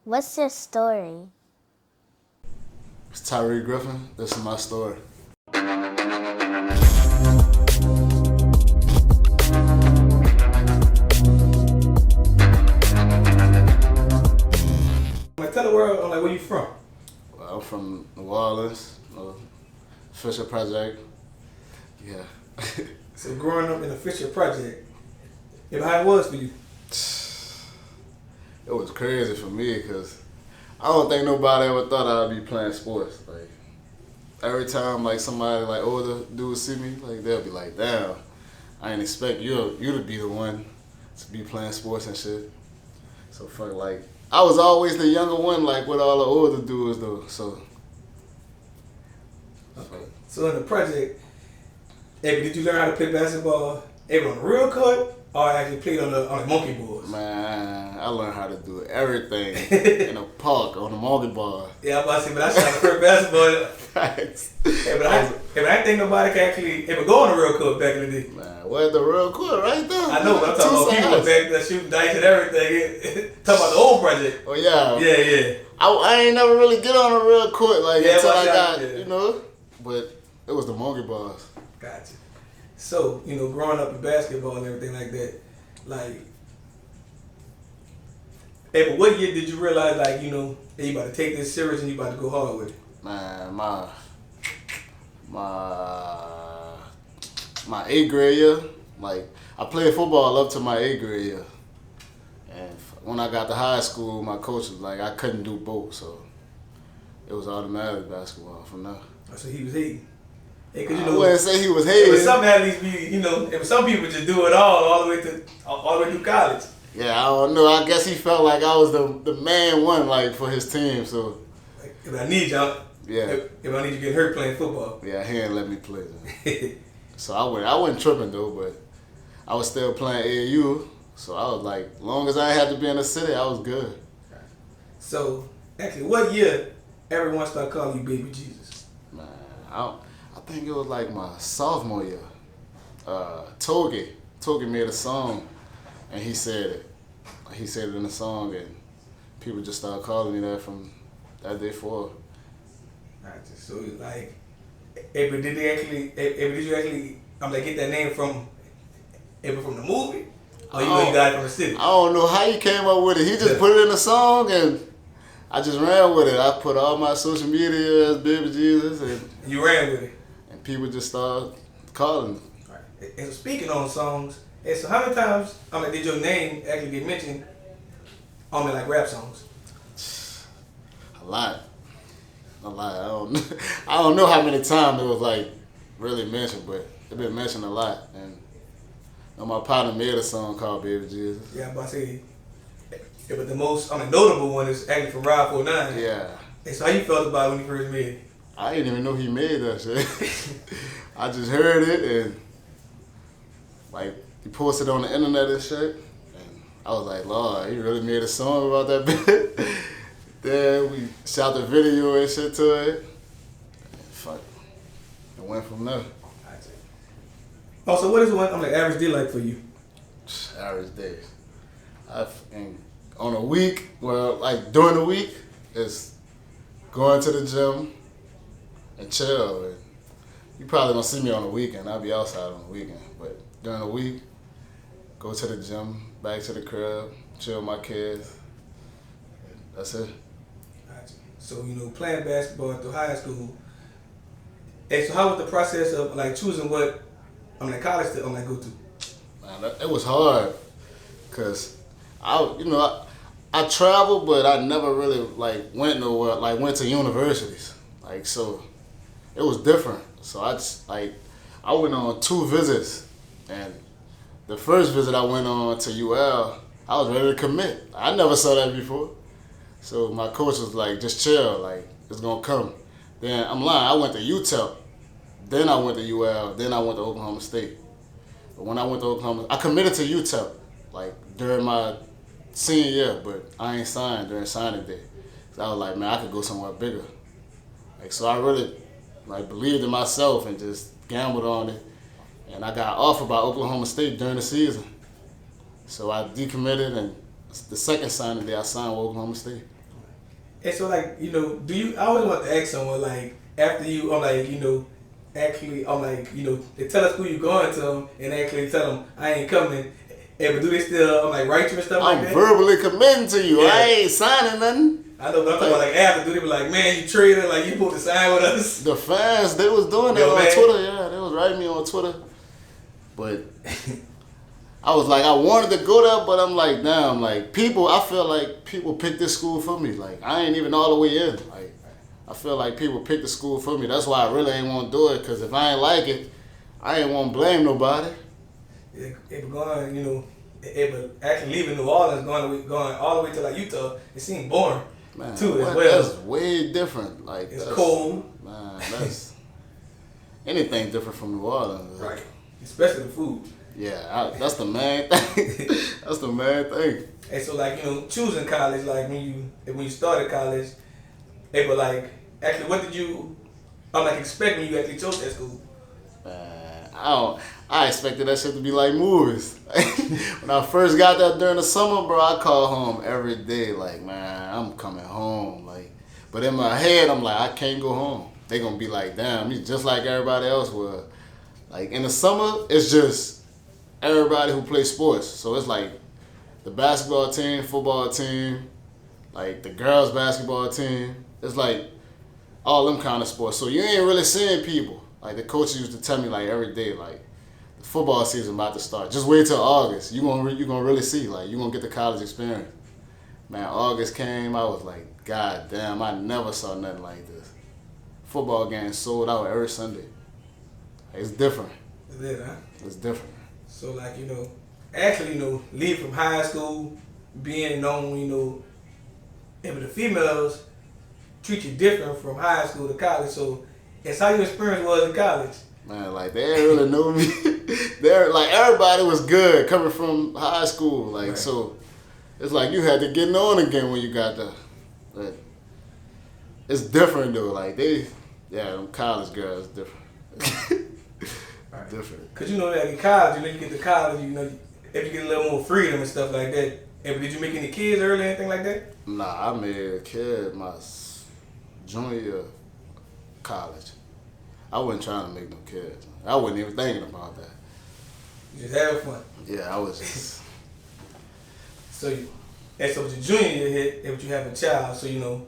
What's your story? It's Tyree Griffin. This is my story. Tell the world, where you from? Well, I'm from New Orleans, Fischer project. Yeah. So growing up in the Fischer project, how it was for you? It was crazy for me because I don't think nobody ever thought I'd be playing sports. Like every time somebody older dudes see me, they'll be like, "Damn, I didn't expect you to be the one to be playing sports and shit." So I was always the younger one, with all the older dudes though. So. Okay. So in the project, did you learn how to play basketball on the real court or actually played on the monkey boards? Man, I learned how to do everything in a park on the monkey ball. Yeah, I'm about to say, but I shot the first basketball. Thanks. But I think nobody can actually go on the real court back in the day. Man, where's the real court right there? I know, but I'm talking about people back there shooting dice and everything. Talking about the old project. Oh yeah. Yeah. I ain't never really get on a real court until I got, yeah. But it was the monkey balls. Gotcha. So, growing up in basketball and everything like that, but what year did you realize, that you about to take this serious and you about to go hard with it? Man, my 8th grade year, I played football up to my 8th grade year. And when I got to high school, my coach was like, I couldn't do both, so it was automatic basketball from there. So he was hating. Hey, I wouldn't say he was hating. But some athletes be, some people just do it all the way through college. Yeah, I don't know. I guess he felt like I was the main one, for his team. So if I need y'all, if I need you getting hurt playing football. Yeah, he didn't let me play. So I wasn't tripping though, but I was still playing AAU. So I was long as I had to be in the city, I was good. So actually, what year everyone started calling you Baby Jesus? Man, I think it was my sophomore year. Togi made a song, and he said it. He said it in the song, and people just started calling me that from that day forward. Gotcha. So but did you actually get that name from the movie? Or you got it from the city? I don't know how he came up with it. He just put it in the song, and I just ran with it. I put all my social media as Baby Jesus, and you ran with it. And people just started calling me. Right. And speaking on songs, so how many times did your name actually get mentioned on rap songs? A lot. I don't know how many times it was really mentioned, but it been mentioned a lot. And my partner made a song called Baby Jesus. Yeah, I'm about to say, but the most notable one is actually from Rob49. Yeah. And so how you felt about it when you first made it? I didn't even know he made that shit. I just heard it and he posted it on the internet and shit. And I was like, Lord, he really made a song about that bit. Then we shot the video and shit to it. And fuck, it went from there. Also, what is one average day like for you? Average day. On a week, during the week, it's going to the gym and chill. And you probably don't see me on the weekend. I'll be outside on the weekend. But during the week, go to the gym, back to the crib, chill with my kids. That's it. Gotcha. So, playing basketball through high school. And so how was the process of choosing what college to go to? Man, it was hard. Cause I traveled, but I never really went nowhere, went to universities. So it was different. So I went on 2 visits, and the first visit I went on to UL, I was ready to commit. I never saw that before. So my coach was like, just chill, it's gonna come. Then I'm lying, I went to UTEP, then I went to UL, then I went to Oklahoma State. But when I went to Oklahoma, I committed to UTEP, during my senior year, but I ain't signed during signing day. So I was like, man, I could go somewhere bigger. So I really believed in myself and just gambled on it. And I got offered by Oklahoma State during the season. So I decommitted, and the second signing day I signed with Oklahoma State. And so, like, you know, do you? I always want to ask someone, like, after you, I'm like, you know, actually, I'm like, you know, they tell us who you going to them, and actually tell them I ain't coming. And but do they still, I'm like, write you and stuff like that? I'm verbally committing to you. Yeah. I ain't signing nothing. I know, but I'm talking about like after, do they be like, man, you traded, like you supposed to sign with us? The fans, they was doing that Yo, on man. Twitter. Yeah, they was writing me on Twitter. But I was like, I wanted to go there, but I'm like, damn, like people, I feel like people picked this school for me. Like I ain't even all the way in. Like I feel like people picked the school for me. That's why I really ain't want to do it. Cause if I ain't like it, I ain't want to blame nobody. It going, you know, it actually leaving New Orleans, going all the way to like Utah, it seemed boring. Man, too as well. That's way different. Like It's that's, cold. Man, that's anything different from New Orleans. Right. Especially the food. Yeah, that's the main thing. That's the main thing. And so, like, you know, choosing college, like when you started college, they were like, actually, what did you, expect when you actually chose that school? Man, I expected that shit to be like movies. When I first got there during the summer, bro, I called home every day. Like, man, I'm coming home. Like, but in my head, I'm like, I can't go home. They gonna be like, damn, you just like everybody else was. Like in the summer, it's just everybody who plays sports. So it's like the basketball team, football team, like the girls basketball team. It's like all them kind of sports. So you ain't really seeing people. Like the coaches used to tell me like every day, like the football season about to start. Just wait till August. You gonna really see. Like you gonna get the college experience. Man, August came. I was like, God damn, I never saw nothing like this. Football games sold out every Sunday. It's different. Is it, huh? It's different. So, like, you know, actually, you know, leave from high school, being known, you know, if the females treat you different from high school to college. So, it's how your experience was in college. Man, like, they didn't really know me. They're like, everybody was good coming from high school. Like, right. So, it's like you had to get on again when you got there. But it's different, though. Like, them college girls different. Right. Different. Cause you know that in college, you know, you get to college, you know, if you get a little more freedom and stuff like that. And did you make any kids early or anything like that? Nah, I made a kid my junior year of college. I wasn't trying to make no kids. I wasn't even thinking about that. You just having fun. Yeah, I was just. So with your junior year hit, if you have a child, so you know.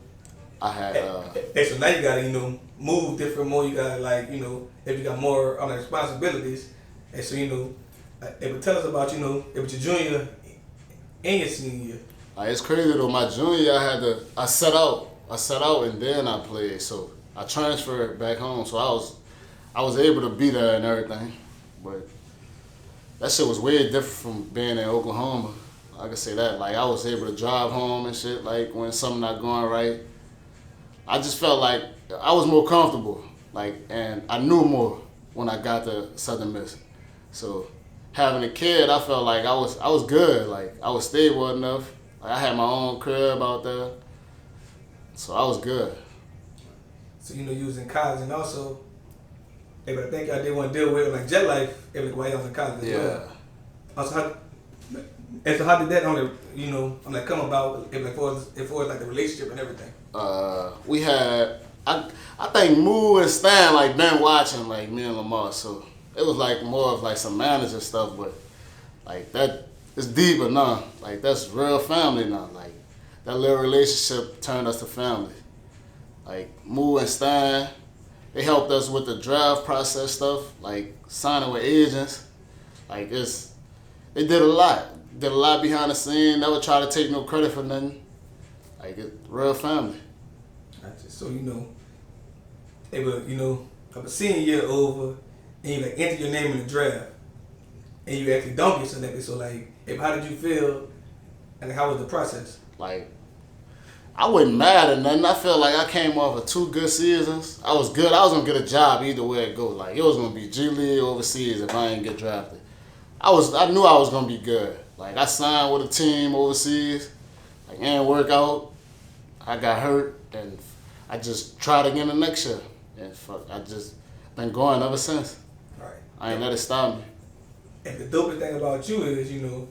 I had. So now you gotta, you know, move different more. You gotta, like, you know, if you got more on the responsibilities, and so, you know, it would tell us about, you know, if it's your junior and your senior year. Like, it's crazy though. My junior year, I set out and then I played. So I transferred back home. So I was able to be there and everything, but that shit was way different from being in Oklahoma. I can say that. Like, I was able to drive home and shit. Like when something not going right. I just felt like I was more comfortable, like, and I knew more when I got to Southern Miss. So having a kid, I felt like I was good, like I was stable enough. Like I had my own crib out there, so I was good. So you know you was in college, and also, but I think I did want to deal with like jet life while I was in college as well. Also, how did that come about? As far as like the relationship and everything. We had, I think Moo and Stan like been watching like me and Lamar, so it was like more of like some manager stuff, but like that is deeper now. Like that's real family now. Like that little relationship turned us to family. Like Moo and Stan, they helped us with the draft process stuff, like signing with agents. Like they did a lot. Did a lot behind the scene. Never try to take no credit for nothing. Like it's real family. Gotcha. So you know, a senior year over, and you like enter your name in the draft, and you actually don't get selected. So like, how did you feel, and how was the process? Like, I wasn't mad or nothing. I felt like I came off of 2 good seasons. I was good. I was gonna get a job either way it goes. Like it was gonna be G League overseas if I didn't get drafted. I knew I was gonna be good. Like I signed with a team overseas. Like it didn't work out. I got hurt and I just tried again the next year. And I just been going ever since. Right. I ain't let it stop me. And the dopest thing about you is, you know,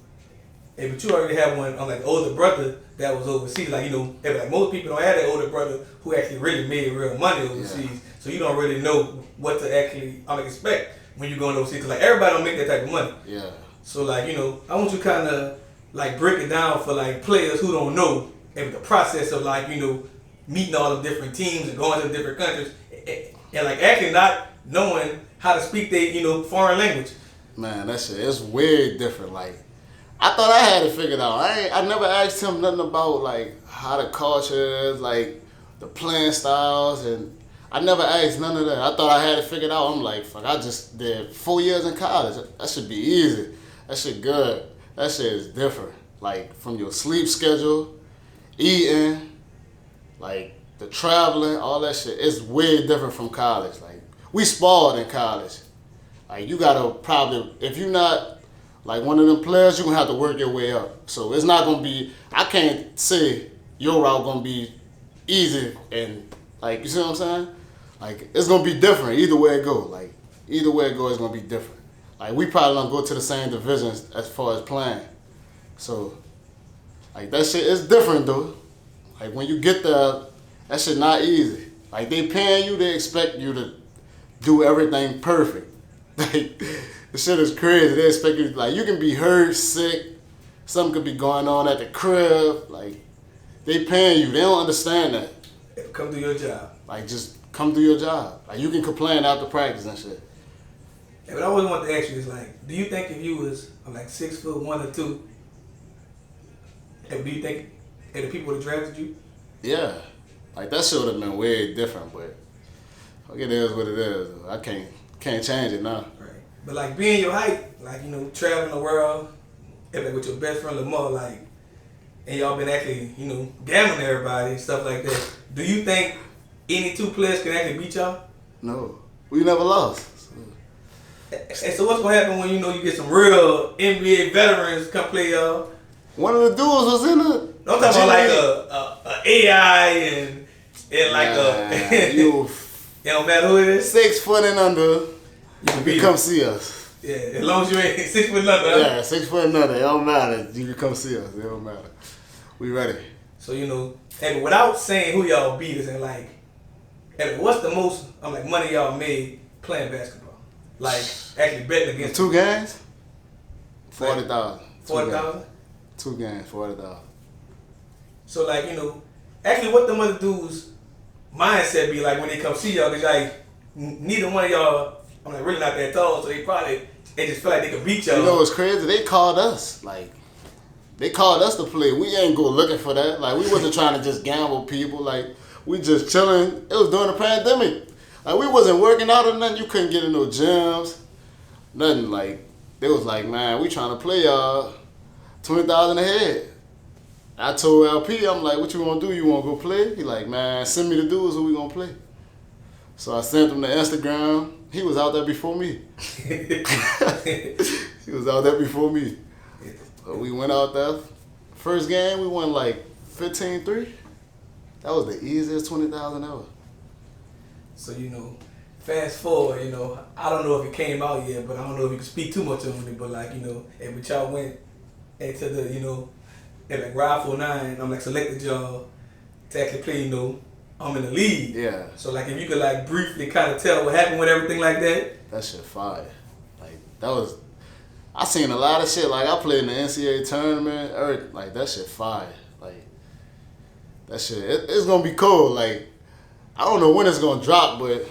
Hey, but you already have one, like, older brother that was overseas. Like, hey, like, most people don't have that older brother who actually really made real money overseas. Yeah. So you don't really know what to actually expect when you're going overseas. Cause, like, everybody don't make that type of money. Yeah. So, like, I want you kind of, like, break it down for, like, players who don't know the process of, like, meeting all the different teams and going to the different countries and like, actually not knowing how to speak their, foreign language. Man, that shit, it's way different. Like, I thought I had it figured out. I never asked him nothing about, like, how the culture is, like, the playing styles, and I never asked none of that. I thought I had it figured out. I'm like, fuck, I just did 4 years in college. That should be easy. That shit good. That shit is different. Like, from your sleep schedule, eating, like, the traveling, all that shit. It's way different from college. Like, we spoiled in college. Like, you gotta probably, if you're not, like, one of them players, you're going to have to work your way up. So it's not going to be, I can't say your route going to be easy and, like, you see what I'm saying? Like, it's going to be different either way it go. Like, either way it go, it's going to be different. Like, we probably don't go to the same divisions as far as playing. So, like, that shit is different, though. Like, when you get there, that shit not easy. Like, they paying you, they expect you to do everything perfect. Like, the shit is crazy. They expect you, like, you can be hurt, sick, something could be going on at the crib. Like, they paying you. They don't understand that. Come do your job. Like, just come do your job. Like, you can complain after practice and shit. Yeah, but I always want to ask you is, like, do you think if you was, like, 6'1" or 2", do you think the people would have drafted you? Yeah. Like, that shit would have been way different, but it is what it is. I can't change it now. Right. But, like, being your height, like, traveling the world, like, with your best friend Lamar, like, and y'all been actually, gambling everybody and stuff like that, do you think any two players can actually beat y'all? No. We never lost. And so what's going to happen when, you get some real NBA veterans come play y'all? One of the dudes was in it. I'm talking about like a AI and like you it don't matter who it is. 6 foot and under, you can come see us. Yeah, as long as you ain't 6 foot and under. Yeah, 6 foot and under. It don't matter. You can come see us. It don't matter. We ready. So and without saying who y'all beat us and like, and what's the most money y'all made playing basketball? Like actually betting against 2 games. 40,000. 40,000. 2 games, 40,000. So like actually what them other dudes mindset be like when they come see y'all? Cause like neither one of y'all, really not that tall, so they just feel like they can beat y'all. You know what's crazy? They called us. Like, they called us to play. We ain't go looking for that. Like, we wasn't trying to just gamble people. Like, we just chilling. It was during the pandemic. Like, we wasn't working out or nothing. You couldn't get in no gyms. Nothing. Like, they was like, man, we trying to play y'all 20,000 a head. I told LP, I'm like, what you want to do? You want to go play? He like, man, send me the dudes who we going to play. So I sent him the Instagram. He was out there before me. He was out there before me. So we went out there. First game, we won like 15-3. That was the easiest 20,000 ever. So, fast forward, I don't know if it came out yet, but I don't know if you can speak too much on it, but like, and y'all went into the, and like Rob49, I'm like selected y'all to actually play, I'm in the league. Yeah. So like if you could like briefly kind of tell what happened with everything like that. That shit fire. Like that was, I seen a lot of shit. Like I played in the NCAA tournament, like that shit fire. Like that shit, it's gonna be cool. Like I don't know when it's gonna drop, but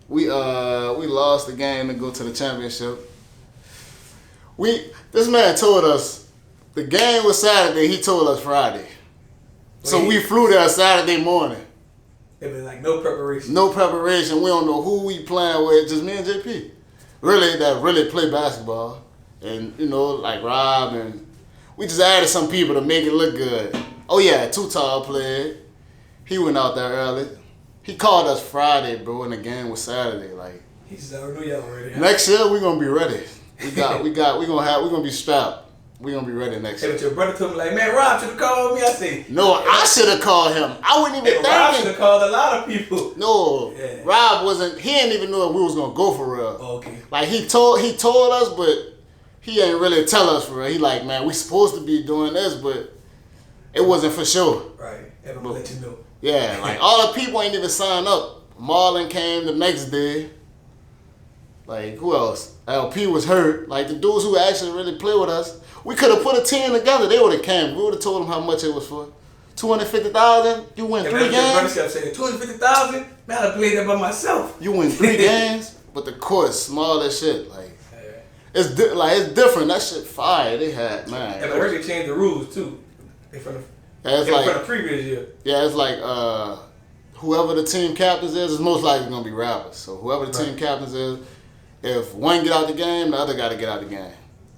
we lost the game to go to the championship. This man told us the game was Saturday. He told us Friday. So we flew there Saturday morning. It was like no preparation. No preparation. We don't know who we playing with. Just me and JP. Really, that really play basketball. And, like Rob, and we just added some people to make it look good. Oh, yeah, Too Tall played. He went out there early. He called us Friday, bro, and the game was Saturday. Like, he just already knew y'all already. Next year, we're going to be ready. We're going to be strapped. We're going to be ready next year. But your brother told me, like, man, Rob should have called me. I say, no, I should have called him. I wouldn't even think. Rob should have called a lot of people. No, yeah. Rob wasn't, he didn't even know if we was going to go for real. Oh, okay. Like, he told us, but he ain't really tell us for real. He like, man, we supposed to be doing this, but it wasn't for sure. Right. Everyone let you know. Yeah, like all the people ain't even signed up. Marlon came the next day. Like, who else? LP was hurt. Like, the dudes who actually really play with us, we could have put a team together. They would have came. We would have told them how much it was for. $250,000. You win 3 games. $250,000. Man, I played that by myself. You win 3 games, but the court's small as shit. Like, it's different. That shit fire. They had, man. And I heard they changed the rules too. From the previous year. Yeah, it's like whoever the team captains is most likely gonna be rappers. So whoever the team captains is, if one get out the game, the other got to get out the game.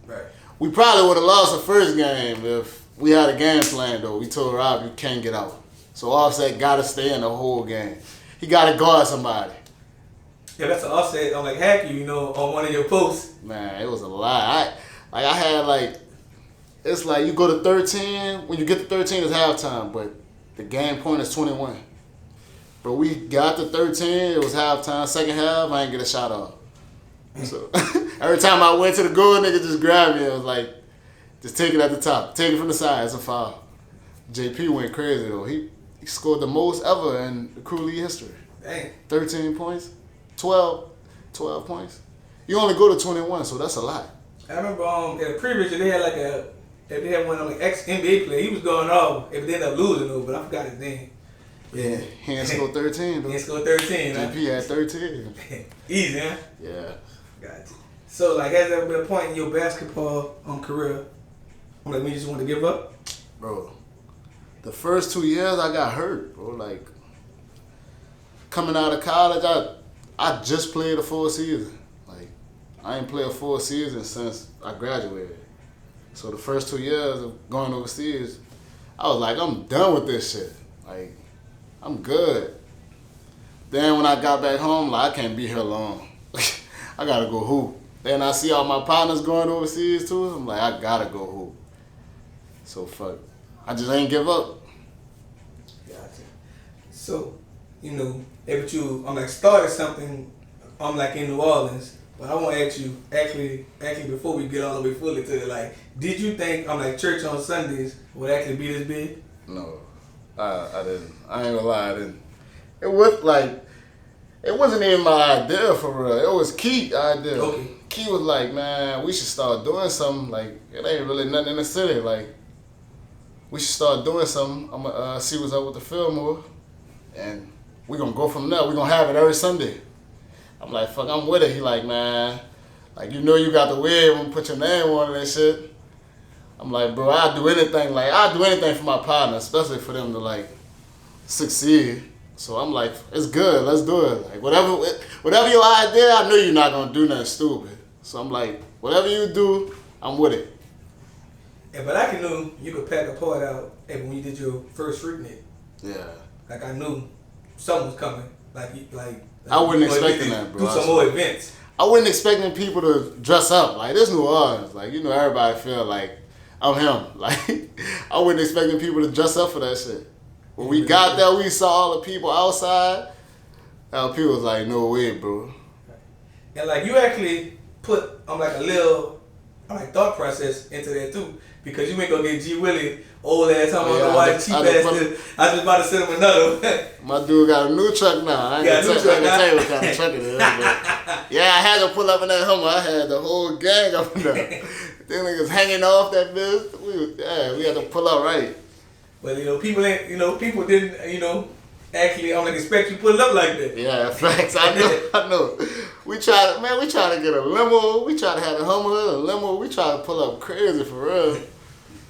Right. We probably would have lost the first game if we had a game plan though. We told Rob you can't get out. So Offset got to stay in the whole game. He got to guard somebody. Yeah, that's an Offset on like Hacky, you know, on one of your posts. Man, it was a lot. I had it's like you go to 13. When you get to 13, it's halftime, but the game point is 21. But we got to 13. It was halftime. Second half, I ain't get a shot off. So every time I went to the goal, nigga just grabbed me. It was like, just take it at the top. Take it from the side. It's a foul. JP went crazy, though. He scored the most ever in the crew league history. Dang. 13 points. 12 points. You only go to 21, so that's a lot. I remember in the previous year, they had one on like ex-NBA player. He was going off. If they ended up losing, though, but I forgot his name. Yeah, he ain't scored 13, though. He ain't scored 13, JP had 13. Easy, huh? Yeah. Gotcha. So, like, has there ever been a point in your basketball career like when you just want to give up? Bro, the first 2 years I got hurt, bro. Like, coming out of college, I just played a full season. Like, I ain't played a full season since I graduated. So the first 2 years of going overseas, I was like, I'm done with this shit. Like, I'm good. Then when I got back home, like, I can't be here long. I gotta go hoop. Then I see all my partners going overseas too. I'm like, I gotta go hoop. So fuck, I just ain't give up. Gotcha. So, you know, if you started something, in New Orleans. But I want to ask you, actually, before we get all the way fully to it, like, did you think church on Sundays would actually be this big? No, I didn't. I ain't gonna lie, I didn't. It was like, it wasn't even my idea for real. It was Keith's idea. Okay. Keith was like, man, we should start doing something. Like, it ain't really nothing in the city. Like, we should start doing something. I'm gonna see what's up with the Fillmore, and we gonna go from there. We gonna have it every Sunday. I'm like, fuck, I'm with it. He like, man, like, you know you got the wave, I'm gonna put your name on it and shit. I'm like, bro, I'll do anything. Like, I'll do anything for my partner, especially for them to, like, succeed. So I'm like, it's good, let's do it. Like, whatever your idea, I know you're not gonna do nothing stupid. So I'm like, whatever you do, I'm with it. Yeah, but I knew you could pack a part out when you did your first Freaknik. Yeah. Like, I knew something was coming. I wasn't expecting that, bro. Do some more events. I wasn't expecting people to dress up. Like, this New Orleans. Like, you know, everybody feel like I'm him. Like, I wasn't expecting people to dress up for that shit. When we got there, we saw all the people outside. People was like, no way, bro. And, like, you actually put, a little, thought process into that, too. Because you ain't gonna get G Willie, old ass, cheap ass. I just about to send him another. My dude got a new truck now. I ain't gonna tell you what kind of truck it is. But yeah, I had to pull up in that Hummer. I had the whole gang up in there. Them niggas hanging off that bitch. We had to pull up right. But people didn't, actually expect you to pull it up like that. Yeah, facts. I know. We try to get a limo. We try to have a Hummer, a limo. We try to pull up crazy for real.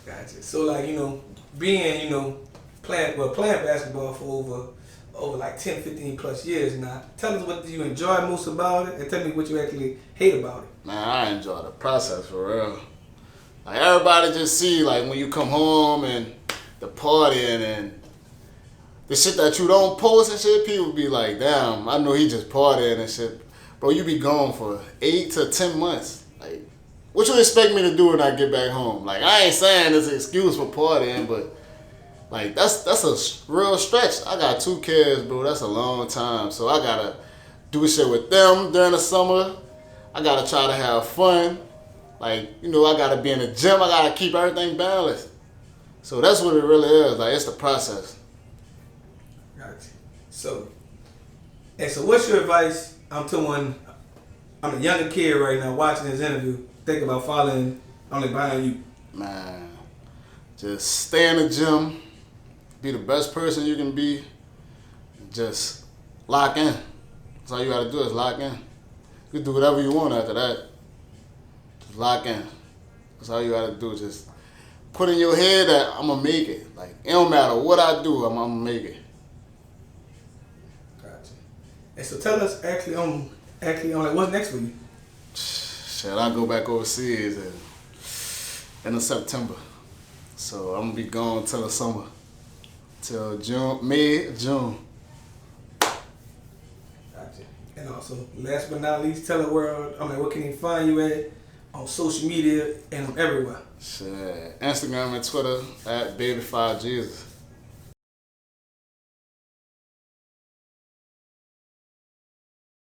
Gotcha. So being, playing basketball for over 10, 15 plus years now, tell us what do you enjoy most about it and tell me what you actually hate about it. Man, I enjoy the process for real. Like, everybody just see, like, when you come home and the partying and the shit that you don't post and shit, people be like, damn, I know he just partying and shit. Bro, you be gone for 8 to 10 months. Like, what you expect me to do when I get back home? Like, I ain't saying it's an excuse for partying, but like, that's a real stretch. I got 2 kids, bro. That's a long time. So I gotta do shit with them during the summer. I gotta try to have fun. Like, you know, I gotta be in the gym. I gotta keep everything balanced. So that's what it really is. Like, it's the process. Gotcha. So what's your advice? I'm a younger kid right now watching this interview, thinking about following only behind you. Man, just stay in the gym, be the best person you can be, just lock in. That's all you gotta do is lock in. You can do whatever you want after that. Just lock in. That's all you gotta do. Just put in your head that I'm gonna make it. Like, it don't matter what I do, I'm gonna make it. Gotcha. And so tell us actually on like what's next for you? Shit, I go back overseas in September. So I'm gonna be gone till the summer. Till June. Gotcha. And also, last but not least, tell the world, what can they find you at on social media and everywhere? Shit. Instagram and Twitter at Baby5Jesus.